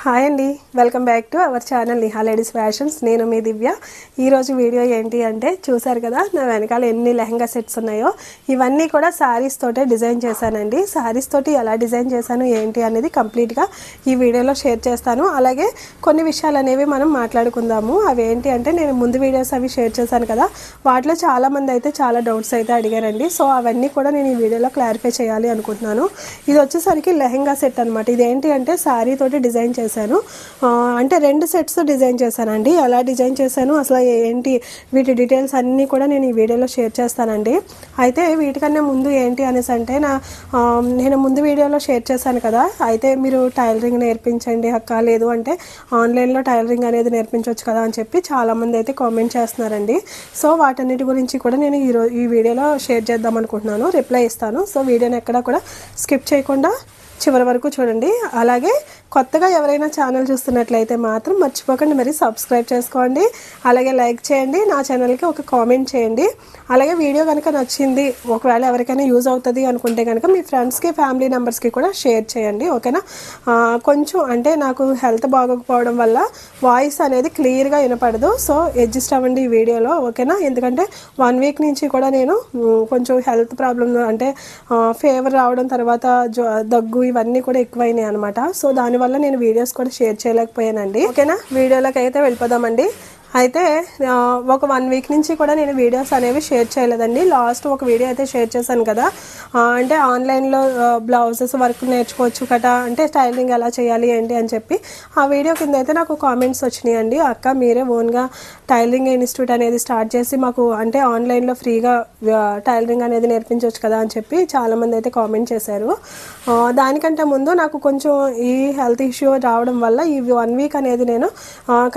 Hi అండి, welcome back to our channel Niha ladies fashions. నేను మీ దివ్య. ఈరోజు వీడియో ఏంటి అంటే చూసారు కదా, నా వెనకాల ఎన్ని లెహంగా సెట్స్ ఉన్నాయో ఇవన్నీ కూడా శారీస్ తోటే డిజైన్ చేశానండి. శారీస్ తోటి ఎలా డిజైన్ చేశాను ఏంటి అనేది కంప్లీట్గా ఈ వీడియోలో షేర్ చేస్తాను. అలాగే కొన్ని విషయాలు అనేవి మనం మాట్లాడుకుందాము. అవి ఏంటి అంటే నేను ముందు వీడియోస్ అవి షేర్ చేశాను కదా, వాటిలో చాలామంది అయితే చాలా డౌట్స్ అయితే అడిగారండి. సో అవన్నీ కూడా నేను ఈ వీడియోలో క్లారిఫై చేయాలి అనుకుంటున్నాను. ఇది వచ్చేసరికి లెహంగా సెట్ అనమాట. ఇదేంటి అంటే శారీ తోటి డిజైన్ చేశాను. అంటే 2 సెట్స్ డిజైన్ చేశానండి. ఎలా డిజైన్ చేశాను, అసలు ఏంటి, వీటి డీటెయిల్స్ అన్నీ కూడా నేను ఈ వీడియోలో షేర్ చేస్తానండి. అయితే వీటికన్నా ముందు ఏంటి అనేసి అంటే నేను ముందు వీడియోలో షేర్ చేశాను కదా, అయితే మీరు టైలరింగ్ నేర్పించండి అక్క, లేదు అంటే ఆన్లైన్లో టైలరింగ్ అనేది నేర్పించవచ్చు కదా అని చెప్పి చాలామంది అయితే కామెంట్ చేస్తున్నారండి. సో వాటన్నిటి గురించి కూడా నేను ఈ వీడియోలో షేర్ చేద్దాం అనుకుంటున్నాను, రిప్లై ఇస్తాను. సో వీడియోని ఎక్కడా కూడా స్కిప్ చేయకుండా చివరి వరకు చూడండి. అలాగే కొత్తగా ఎవరైనా ఛానల్ చూస్తున్నట్లయితే మాత్రం మర్చిపోకండి మరి సబ్స్క్రైబ్ చేసుకోండి. అలాగే లైక్ చేయండి, నా ఛానల్కి ఒక కామెంట్ చేయండి. అలాగే వీడియో కనుక నచ్చింది, ఒకవేళ ఎవరికైనా యూజ్ అవుతుంది అనుకుంటే కనుక మీ ఫ్రెండ్స్కి ఫ్యామిలీ మెంబర్స్కి కూడా షేర్ చేయండి, ఓకేనా. కొంచెం అంటే నాకు హెల్త్ బాగోకపోవడం వల్ల వాయిస్ అనేది క్లియర్గా వినపడదు. సో అడ్జస్ట్ అవ్వండి ఈ వీడియోలో, ఓకేనా. ఎందుకంటే 1 వీక్ నుంచి కూడా నేను కొంచెం హెల్త్ ప్రాబ్లమ్ అంటే ఫీవర్ రావడం, తర్వాత దగ్గు ఇవన్నీ కూడా ఎక్కువైనాయి అనమాట. సో దానివల్ల నేను వీడియోస్ కూడా షేర్ చేయలేకపోయానండి, ఓకేనా. వీడియోలోకి అయితే వెళ్ళిపోదామండి. అయితే ఒక 1 వీక్ నుంచి కూడా నేను వీడియోస్ అనేవి షేర్ చేయలేదండి. లాస్ట్ ఒక వీడియో అయితే షేర్ చేశాను కదా, అంటే ఆన్లైన్లో బ్లౌజెస్ వర్క్ నేర్చుకోవచ్చు కదా, అంటే టైలరింగ్ ఎలా చేయాలి ఏంటి అని చెప్పి ఆ వీడియో కింద అయితే నాకు కామెంట్స్ వచ్చినాయి అండి. అక్క మీరే ఓన్గా టైలరింగ్ ఇన్స్టిట్యూట్ అనేది స్టార్ట్ చేసి మాకు అంటే ఆన్లైన్లో ఫ్రీగా టైలరింగ్ అనేది నేర్పించవచ్చు కదా అని చెప్పి చాలామంది అయితే కామెంట్ చేశారు. దానికంటే ముందు నాకు కొంచెం ఈ హెల్త్ ఇష్యూ రావడం వల్ల ఈ 1 వీక్ అనేది నేను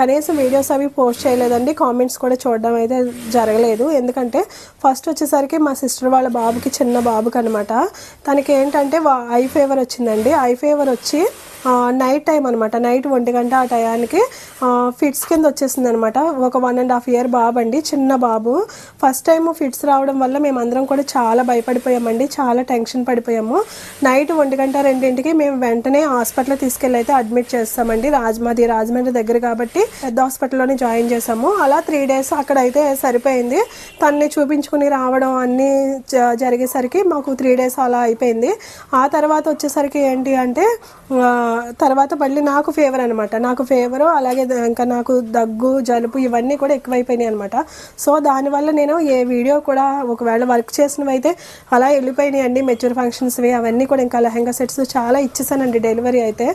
కనీసం వీడియోస్ అవి పోస్ట్ చేయలేదండి. కామెంట్స్ కూడా చూడడం అయితే జరగలేదు. ఎందుకంటే ఫస్ట్ వచ్చేసరికి మా సిస్టర్ వాళ్ళ బాబుకి, చిన్న బాబుకి అనమాట, తనకి ఏంటంటే ఐ ఫీవర్ వచ్చిందండి. ఐ ఫీవర్ వచ్చి నైట్ టైం అనమాట, నైట్ 1 గంట ఆ టయానికి ఫిట్స్ కింద వచ్చేసింది అనమాట. ఒక 1.5 ఇయర్ బాబు అండి, చిన్న బాబు. ఫస్ట్ టైం ఫిట్స్ రావడం వల్ల మేమందరం కూడా చాలా భయపడిపోయామండి, చాలా టెన్షన్ పడిపోయాము. నైట్ 1 గంట 2ంటికి మేము వెంటనే హాస్పిటల్ తీసుకెళ్ళి అయితే అడ్మిట్ చేస్తామండి. రాజమండ్రి దగ్గర కాబట్టి పెద్ద హాస్పిటల్లోనే జాయిన్ చేసాము. అలా 3 డేస్ అక్కడ అయితే సరిపోయింది. తనని చూపించుకుని రావడం అన్నీ జరిగేసరికి మాకు 3 డేస్ అలా అయిపోయింది. ఆ తర్వాత వచ్చేసరికి ఏంటి అంటే తర్వాత మళ్ళీ నాకు ఫీవర్ అనమాట. నాకు ఫీవరు, అలాగే ఇంకా నాకు దగ్గు, జలుబు ఇవన్నీ కూడా ఎక్కువైపోయినాయి అనమాట. సో దానివల్ల నేను ఏ వీడియో కూడా ఒకవేళ వర్క్ చేసినవి అయితే అలా వెళ్ళిపోయినాయి అండి. మెచ్యూర్ ఫంక్షన్స్వి అవన్నీ కూడా, ఇంకా లెహంగా సెట్స్ చాలా ఇచ్చేసానండి డెలివరీ అయితే.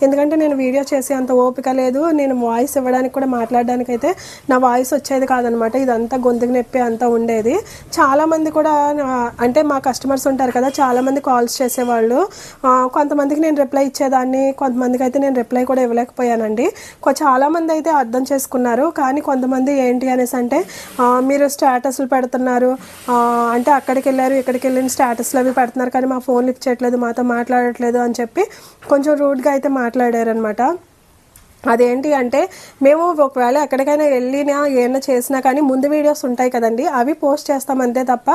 ఎందుకంటే నేను వీడియో చేసి అంత ఓపిక లేదు, నేను వాయిస్ ఇవ్వడానికి కూడా మాట్లాడడానికి అయితే నా వాయిస్ వచ్చేది కాదనమాట. ఇదంతా గొంతుకు నొప్పి అంతా ఉండేది. చాలామంది కూడా అంటే మా కస్టమర్స్ ఉంటారు కదా, చాలామంది కాల్స్ చేసేవాళ్ళు. కొంతమందికి నేను రిప్లై ఇచ్చేదాన్ని, కొంతమందికి అయితే నేను రిప్లై కూడా ఇవ్వలేకపోయానండి. చాలామంది అయితే అర్థం చేసుకున్నారు. కానీ కొంతమంది ఏంటి అనేసి అంటే మీరు స్టేటస్లు పెడుతున్నారు, అంటే అక్కడికి వెళ్ళారు ఇక్కడికి వెళ్ళిన స్టేటస్లు అవి పెడుతున్నారు, కానీ మా ఫోన్ లిఫ్ట్ చేయట్లేదు, మాతో మాట్లాడట్లేదు అని చెప్పి కొంచెం రూడ్గా అయితే మాట్లాడారనమాట. అదేంటి అంటే మేము ఒకవేళ ఎక్కడికైనా వెళ్ళినా ఏమైనా చేసినా కానీ ముందు వీడియోస్ ఉంటాయి కదండి, అవి పోస్ట్ చేస్తాం అంతే తప్ప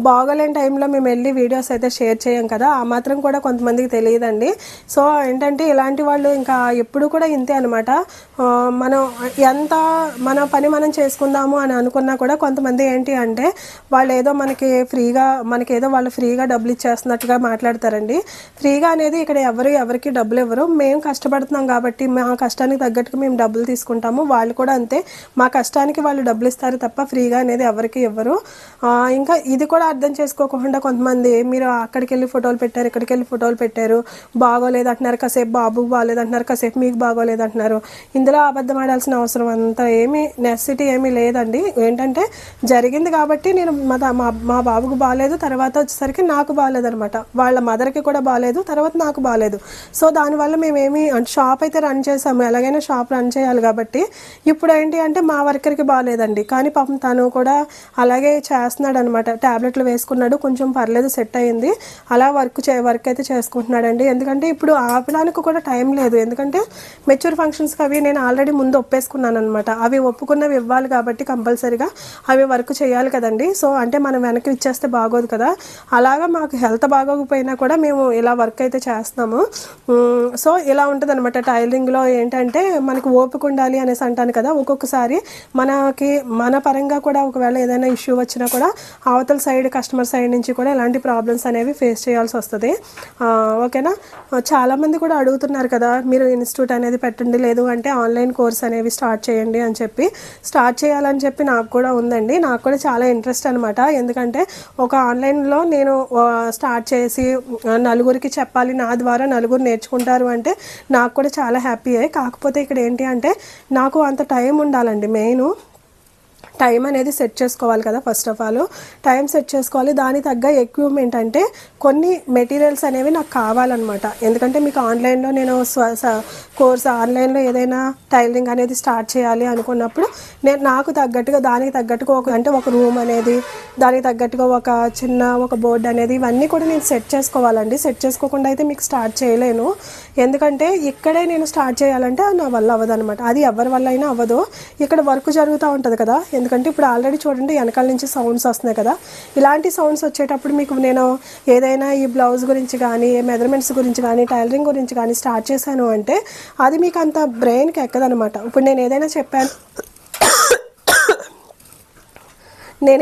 బాగోలేని టైంలో మేము వెళ్ళి వీడియోస్ అయితే షేర్ చేయం కదా. ఆ మాత్రం కూడా కొంతమందికి తెలియదండి. సో ఏంటంటే ఇలాంటి వాళ్ళు ఇంకా ఎప్పుడు కూడా ఇంతే అనమాట. మనం ఎంత మన పని మనం చేసుకుందాము అని అనుకున్నా కూడా కొంతమంది ఏంటి అంటే వాళ్ళు ఏదో మనకేదో వాళ్ళు ఫ్రీగా డబ్బులు ఇచ్చేస్తున్నట్టుగా మాట్లాడతారండి. ఫ్రీగా అనేది ఇక్కడ ఎవరికి డబ్బులు ఇవ్వరు. మేము కష్టపడుతున్నాం కాబట్టి మా కష్టానికి తగ్గట్టుగా మేము డబ్బులు తీసుకుంటాము. వాళ్ళు కూడా అంతే, మా కష్టానికి వాళ్ళు డబ్బులు ఇస్తారు తప్ప ఫ్రీగా అనేది ఎవరికి ఇవ్వరు. ఇంకా ఇది కూడా అర్థం చేసుకోకుండా కొంతమంది మీరు అక్కడికి వెళ్ళి ఫోటోలు పెట్టారు, ఇక్కడికి వెళ్ళి ఫోటోలు పెట్టారు, బాగోలేదు అంటున్నారు, కాసేపు బాబుకి బాగోలేదు అంటున్నారు, కాసేపు మీకు బాగోలేదు అంటున్నారు. ఇందులో అబద్ధం ఆడాల్సిన అవసరం అంతా నెసెసిటీ ఏమీ లేదండి. ఏంటంటే జరిగింది కాబట్టి నేను మా బాబుకు బాగాలేదు, తర్వాత వచ్చేసరికి నాకు బాగాలేదనమాట, వాళ్ళ మదర్కి కూడా బాగాలేదు, తర్వాత నాకు బాగాలేదు. సో దానివల్ల మేమేమి అంటే షాప్ అయితే రన్ చేసాము. ఎలా ఎలాగైనా షాప్ రన్ చేయాలి కాబట్టి ఇప్పుడు ఏంటి అంటే మా వర్కర్కి బాగాలేదండి, కానీ పాపం తను కూడా అలాగే చేస్తున్నాడు అనమాట. ట్యాబ్లెట్లు వేసుకున్నాడు, కొంచెం పర్లేదు, సెట్ అయ్యింది. అలా వర్క్ అయితే చేసుకుంటున్నాడండి. ఎందుకంటే ఇప్పుడు ఆపడానికి కూడా టైం లేదు, ఎందుకంటే మెచ్యూర్ ఫంక్షన్స్కి అవి నేను ఆల్రెడీ ముందు ఒప్పేసుకున్నాను అనమాట. అవి ఒప్పుకున్నవి ఇవ్వాలి కాబట్టి కంపల్సరీగా అవి వర్క్ చేయాలి కదండి. సో అంటే మనం వెనక్కి ఇచ్చేస్తే బాగోదు కదా. అలాగా మాకు హెల్త్ బాగోకపోయినా కూడా మేము ఇలా వర్క్ అయితే చేస్తాము. సో ఇలా ఉంటుంది అనమాట. టైలరింగ్లో ఏంటంటే మనకు ఓపిక ఉండాలి అనేసి అంటాను కదా. ఒక్కొక్కసారి మన పరంగా కూడా ఒకవేళ ఏదైనా ఇష్యూ వచ్చినా కూడా అవతల సైడ్ కస్టమర్ సైడ్ నుంచి కూడా ఇలాంటి ప్రాబ్లమ్స్ అనేవి ఫేస్ చేయాల్సి వస్తుంది. ఓకేనా. చాలామంది కూడా అడుగుతున్నారు కదా, మీరు ఇన్స్టిట్యూట్ అనేది పెట్టండి, లేదు అంటే ఆన్లైన్ కోర్స్ అనేవి స్టార్ట్ చేయండి అని చెప్పి. స్టార్ట్ చేయాలని చెప్పి నాకు కూడా ఉందండి, నాకు కూడా చాలా ఇంట్రెస్ట్ అనమాట. ఎందుకంటే ఒక ఆన్లైన్లో నేను స్టార్ట్ చేసి నలుగురికి చెప్పాలి, నా ద్వారా నలుగురు నేర్చుకుంటారు అంటే నాకు కూడా చాలా హ్యాపీయే. కాకపోతే ఇక్కడ ఏంటి అంటే నాకు అంత టైం ఉండాలండి. మెయిన్ టైం అనేది సెట్ చేసుకోవాలి కదా. First of all time set చేసుకోవాలి. దానికి తగ్గ ఎక్విప్మెంట్ అంటే కొన్ని మెటీరియల్స్ అనేవి నాకు కావాలన్నమాట. ఎందుకంటే మీకు ఆన్లైన్లో నేను కోర్స్ ఆన్లైన్లో ఏదైనా టైలరింగ్ అనేది స్టార్ట్ చేయాలి అనుకున్నప్పుడు నాకు తగ్గట్టుగా దానికి తగ్గట్టుగా ఒక రూమ్ అనేది, దానికి తగ్గట్టుగా ఒక బోర్డు అనేది, ఇవన్నీ కూడా నేను సెట్ చేసుకోవాలండి. సెట్ చేసుకోకుండా అయితే మీకు స్టార్ట్ చేయలేను. ఎందుకంటే ఇక్కడే నేను స్టార్ట్ చేయాలంటే నా వల్ల అవ్వదు అనమాట. అది ఎవరి వల్ల అయినా అవ్వదు. ఇక్కడ వర్క్ జరుగుతూ ఉంటుంది కదా. ఎందుకంటే ఇప్పుడు ఆల్రెడీ చూడండి వెనకాల నుంచి సౌండ్స్ వస్తున్నాయి కదా. ఇలాంటి సౌండ్స్ వచ్చేటప్పుడు మీకు నేను ఏదైనా ఈ బ్లౌజ్ గురించి కానీ, మెజర్మెంట్స్ గురించి కానీ, టైలరింగ్ గురించి కానీ స్టార్ట్ చేశాను అంటే అది మీకు అంత బ్రెయిన్కి ఎక్కదనమాట. ఇప్పుడు నేను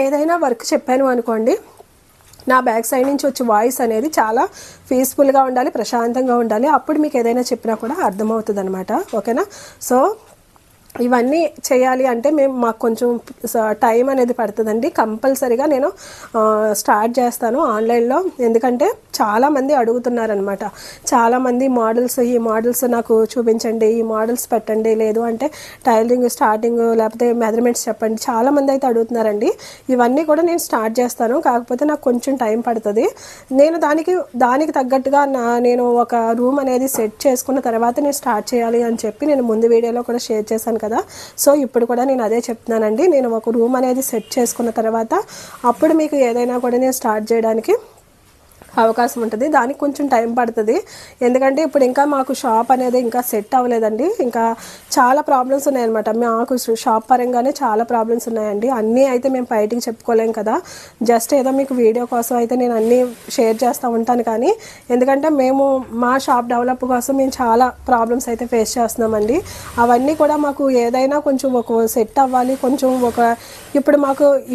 ఏదైనా వర్క్ చెప్పాను అనుకోండి, నా బ్యాక్ సైడ్ నుంచి వచ్చే వాయిస్ అనేది చాలా పీస్ఫుల్గా ఉండాలి, ప్రశాంతంగా ఉండాలి. అప్పుడు మీకు ఏదైనా చెప్పినా కూడా అర్థమవుతుంది అనమాట. ఓకేనా. సో ఇవన్నీ చేయాలి అంటే మాకు కొంచెం టైం అనేది పడుతుందండి. కంపల్సరీగా నేను స్టార్ట్ చేస్తాను ఆన్లైన్లో. ఎందుకంటే చాలామంది అడుగుతున్నారనమాట. చాలామంది ఈ మోడల్స్ నాకు చూపించండి, ఈ మోడల్స్ పెట్టండి, లేదు అంటే టైలరింగ్ స్టార్టింగ్ లేకపోతే మెజర్మెంట్స్ చెప్పండి, చాలామంది అయితే అడుగుతున్నారండి. ఇవన్నీ కూడా నేను స్టార్ట్ చేస్తాను. కాకపోతే నాకు కొంచెం టైం పడుతుంది. నేను దానికి తగ్గట్టుగా నేను ఒక రూమ్ అనేది సెట్ చేసుకున్న తర్వాత నేను స్టార్ట్ చేయాలి అని చెప్పి నేను ముందు వీడియోలో కూడా షేర్ చేశాను కదా. సో ఇప్పుడు కూడా నేను అదే చెప్తున్నానండి. నేను ఒక రూమ్ అనేది సెట్ చేసుకున్న తర్వాత అప్పుడు మీకు ఏదైనా కూడా నేను స్టార్ట్ చేయడానికి అవకాశం ఉంటుంది. దానికి కొంచెం టైం పడుతుంది. ఎందుకంటే ఇప్పుడు ఇంకా మాకు షాప్ అనేది ఇంకా సెట్ అవ్వలేదండి. ఇంకా చాలా ప్రాబ్లమ్స్ ఉన్నాయన్నమాట. మాకు షాప్ పరంగానే చాలా ప్రాబ్లమ్స్ ఉన్నాయండి. అన్నీ అయితే మేము బయటికి చెప్పుకోలేం కదా. జస్ట్ ఏదో మీకు వీడియో కోసం అయితే నేను అన్నీ షేర్ చేస్తూ ఉంటాను. కానీ ఎందుకంటే మా షాప్ డెవలప్ కోసం మేము చాలా ప్రాబ్లమ్స్ అయితే ఫేస్ చేస్తున్నామండి. అవన్నీ కూడా మాకు ఏదైనా కొంచెం ఒక సెట్ అవ్వాలి. ఇప్పుడు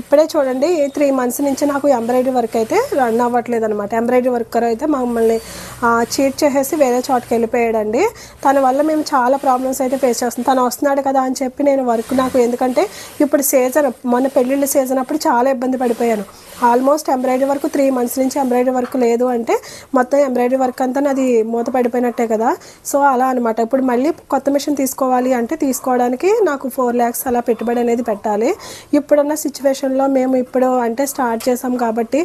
ఇప్పుడే చూడండి 3 months నుంచి నాకు ఎంబ్రాయిడరీ వర్క్ అయితే రన్ అవ్వట్లేదు అనమాట. ఎంబ్రాయిడరీ వర్కర్ అయితే మమ్మల్ని చీట్ చేసేసి వేరే చోటుకి వెళ్ళిపోయాడండి. తన వల్ల మేము చాలా ప్రాబ్లమ్స్ అయితే ఫేస్ చేస్తాం. తను వస్తున్నాడు కదా అని చెప్పి నేను నాకు ఎందుకంటే ఇప్పుడు మొన్న పెళ్ళిళ్ళ సీజన్ అప్పుడు చాలా ఇబ్బంది పడిపోయాను. ఆల్మోస్ట్ ఎంబ్రాయిడరీ వర్క్ 3 months నుంచి ఎంబ్రాయిడరీ వర్క్ లేదు అంటే మొత్తం ఎంబ్రాయిడరీ వర్క్ అంతా నాది మూత పడిపోయినట్టే కదా. సో అలా అనమాట. ఇప్పుడు మళ్ళీ కొత్త మిషన్ తీసుకోవాలి అంటే తీసుకోవడానికి నాకు 4 lakhs అలా పెట్టుబడి అనేది పెట్టాలి. ఇప్పుడున్న సిచ్యువేషన్లో మేము ఇప్పుడు అంటే స్టార్ట్ చేసాం కాబట్టి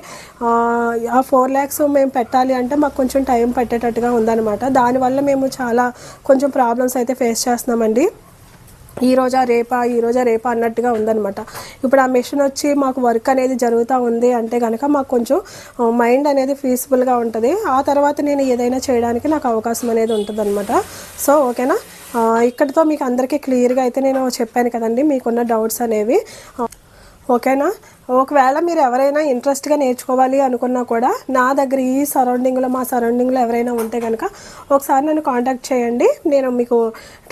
ఆ 4 lakhs మేము పెట్టాలి అంటే మాకు కొంచెం టైం పట్టేటట్టుగా ఉందన్నమాట. దానివల్ల మేము చాలా కొంచెం ప్రాబ్లమ్స్ అయితే ఫేస్ చేస్తున్నామండి. ఈ రోజా రేపా అన్నట్టుగా ఉందన్నమాట. ఇప్పుడు ఆ మిషన్ వచ్చి మాకు వర్క్ అనేది జరుగుతూ ఉంది అంటే కనుక మాకు కొంచెం మైండ్ అనేది పీస్ఫుల్గా ఉంటుంది. ఆ తర్వాత నేను ఏదైనా చేయడానికి నాకు అవకాశం అనేది ఉంటుంది అనమాట. సో ఓకేనా. ఇక్కడితో మీకు అందరికీ క్లియర్గా అయితే నేను చెప్పాను కదండి మీకున్న డౌట్స్ అనేవి. ఓకేనా. ఒకవేళ మీరు ఎవరైనా ఇంట్రెస్ట్గా నేర్చుకోవాలి అనుకున్నా కూడా నా దగ్గర మా సరౌండింగ్లో ఎవరైనా ఉంటే కనుక ఒకసారి నన్ను కాంటాక్ట్ చేయండి. నేను మీకు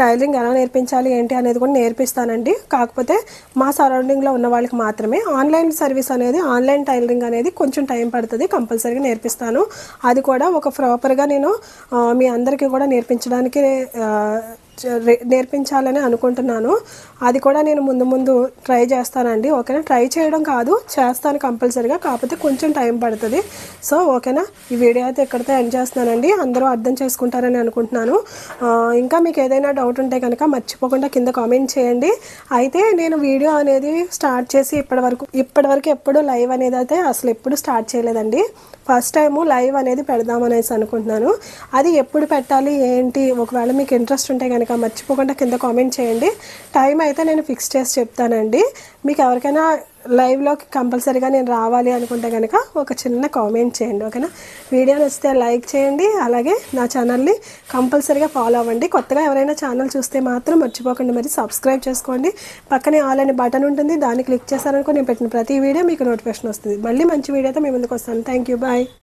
టైలరింగ్ ఎలా నేర్పించాలి ఏంటి అనేది కూడా నేర్పిస్తానండి. కాకపోతే మా సరౌండింగ్లో ఉన్న వాళ్ళకి మాత్రమే. ఆన్లైన్ సర్వీస్ అనేది, ఆన్లైన్ టైలరింగ్ అనేది కొంచెం టైం పడుతుంది. కంపల్సరీగా నేర్పిస్తాను. అది కూడా ఒక ప్రాపర్గా నేను మీ అందరికీ కూడా నేర్పించాలని అనుకుంటున్నాను. అది కూడా నేను ముందు ట్రై చేస్తానండి. ఓకేనా. ట్రై చేయడం కాదు, చేస్తాను కంపల్సరీగా. కాకపోతే కొంచెం టైం పడుతుంది. సో ఓకేనా. ఈ వీడియో అయితే ఎక్కడితో ఎండ్ చేస్తున్నానండి. అందరూ అర్థం చేసుకుంటారని అనుకుంటున్నాను. ఇంకా మీకు ఏదైనా డౌట్ ఉంటే కనుక మర్చిపోకుండా కింద కామెంట్ చేయండి. అయితే నేను వీడియో అనేది స్టార్ట్ చేసి ఇప్పటివరకు ఎప్పుడు లైవ్ అనేది అయితే అసలు ఎప్పుడు స్టార్ట్ చేయలేదండి. ఫస్ట్ టైము లైవ్ అనేది పెడదామనేసి అనుకుంటున్నాను. అది ఎప్పుడు పెట్టాలి ఏంటి, ఒకవేళ మీకు ఇంట్రెస్ట్ ఉంటే కనుక కనుక మర్చిపోకుండా కింద కామెంట్ చేయండి. టైం అయితే నేను ఫిక్స్ చేసి చెప్తానండి. మీకు ఎవరికైనా లైవ్లోకి కంపల్సరీగా నేను రావాలి అనుకుంటే కనుక ఒక చిన్న కామెంట్ చేయండి, ఓకేనా. వీడియో నచ్చితే లైక్ చేయండి, అలాగే నా ఛానల్ని కంపల్సరీగా ఫాలో అవ్వండి. కొత్తగా ఎవరైనా ఛానల్ చూస్తే మాత్రం మర్చిపోకండి మరి సబ్స్క్రైబ్ చేసుకోండి. పక్కనే ఆల్ అనే బటన్ ఉంటుంది, దాన్ని క్లిక్ చేశారనుకో నేను పెట్టిన ప్రతి వీడియో మీకు నోటిఫికేషన్ వస్తుంది. మళ్ళీ మంచి వీడియోతో మీ ముందుకు వస్తాను. Thank you, bye.